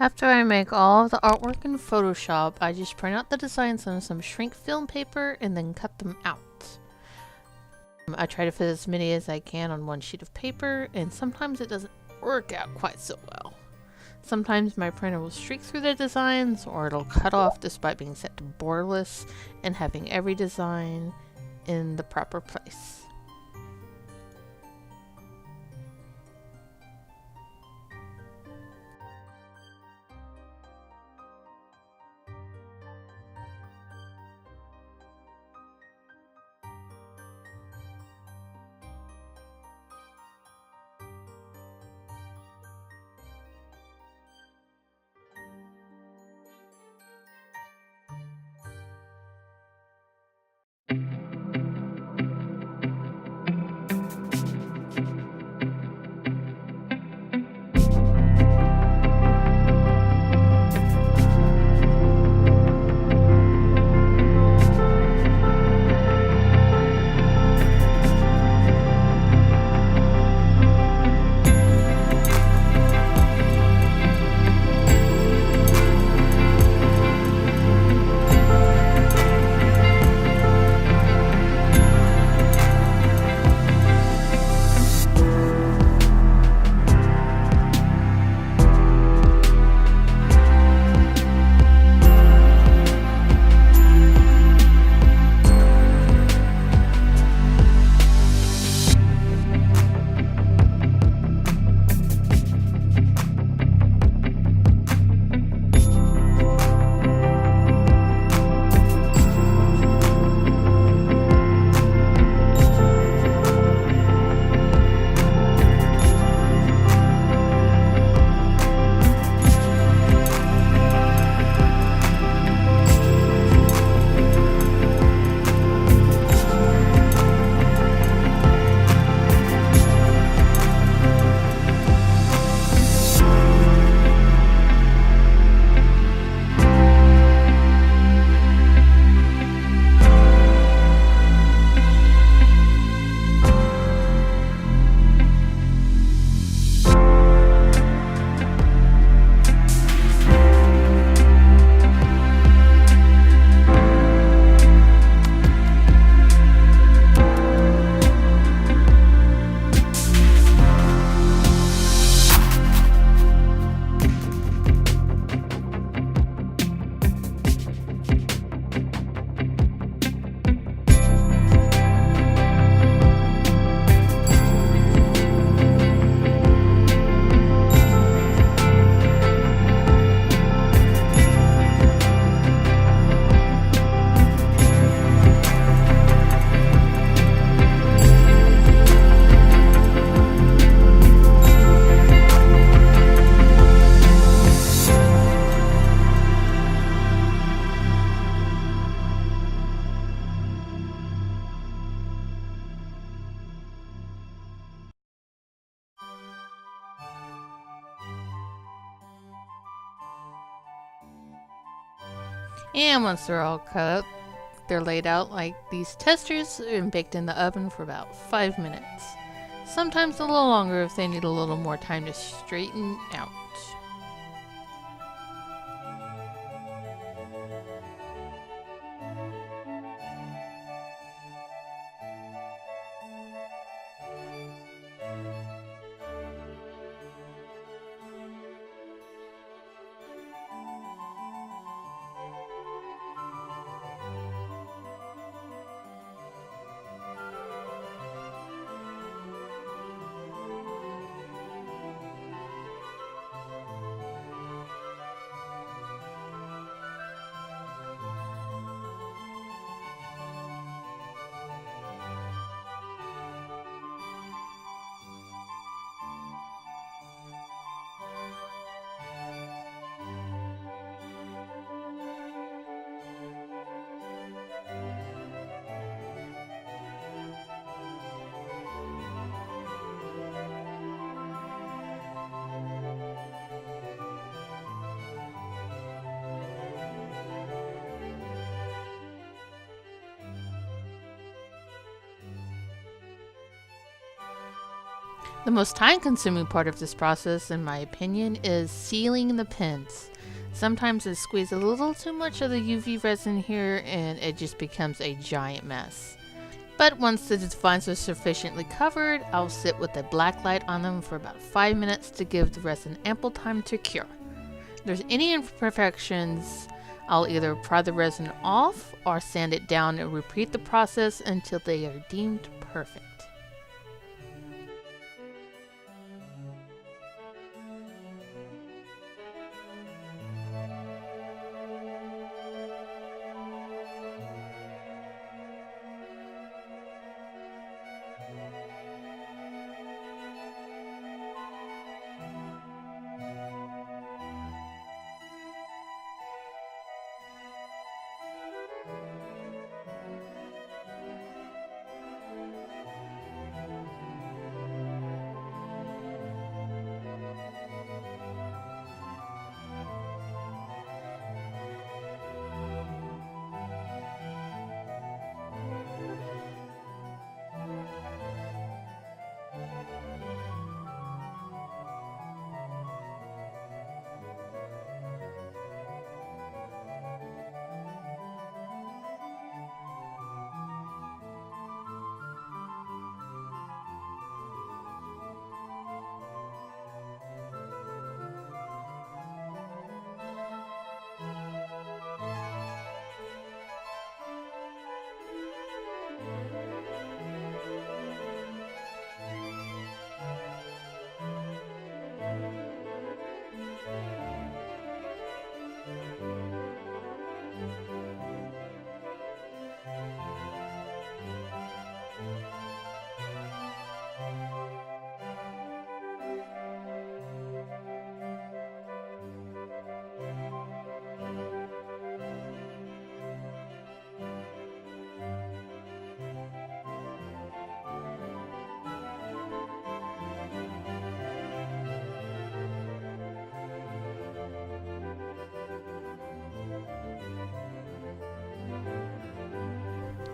After I make all of the artwork in Photoshop, I just print out the designs on some shrink film paper and then cut them out. I try to fit as many as I can on one sheet of paper, and sometimes it doesn't work out quite so well. Sometimes my printer will streak through the designs, or it'll cut off despite being set to borderless and having every design in the proper place. And once they're all cut up, they're laid out like these testers and baked in the oven for about 5 minutes. Sometimes a little longer if they need a little more time to straighten out. The most time-consuming part of this process, in my opinion, is sealing the pens. Sometimes I squeeze a little too much of the UV resin here and it just becomes a giant mess. But once the designs are sufficiently covered, I'll sit with a black light on them for about 5 minutes to give the resin ample time to cure. If there's any imperfections, I'll either pry the resin off or sand it down and repeat the process until they are deemed perfect.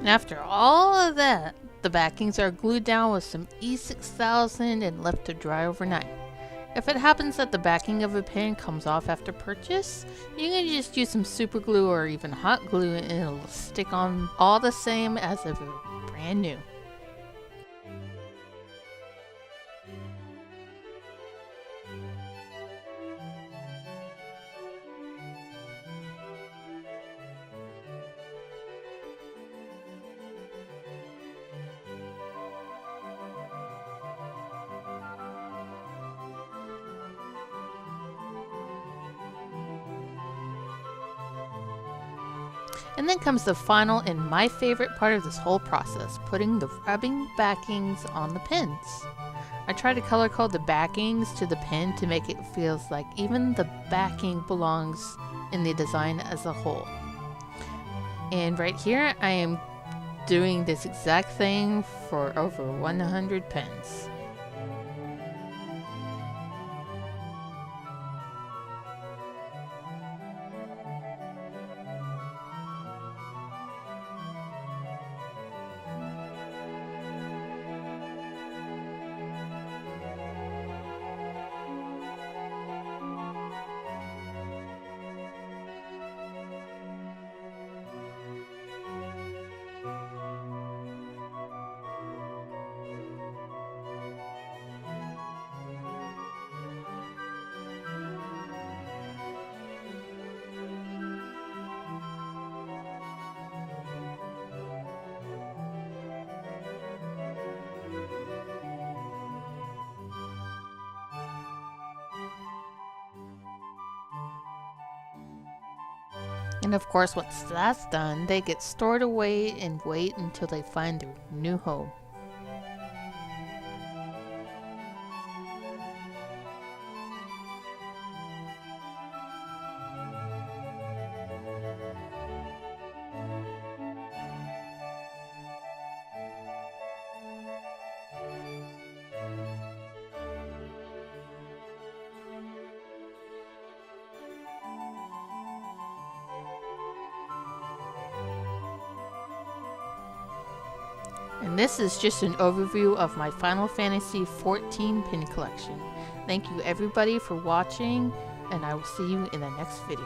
And after all of that, the backings are glued down with some E6000 and left to dry overnight. If it happens that the backing of a pen comes off after purchase, you can just use some super glue or even hot glue and it'll stick on all the same as if it were brand new. And then comes the final and my favorite part of this whole process, putting the rubbing backings on the pens. I try to color code the backings to the pen to make it feel like even the backing belongs in the design as a whole. And right here I am doing this exact thing for over 100 pens. And of course, once that's done, they get stored away and wait until they find their new home. And And this is just an overview of my Final Fantasy XIV pin collection. Thank you everybody for watching, and I will see you in the next video.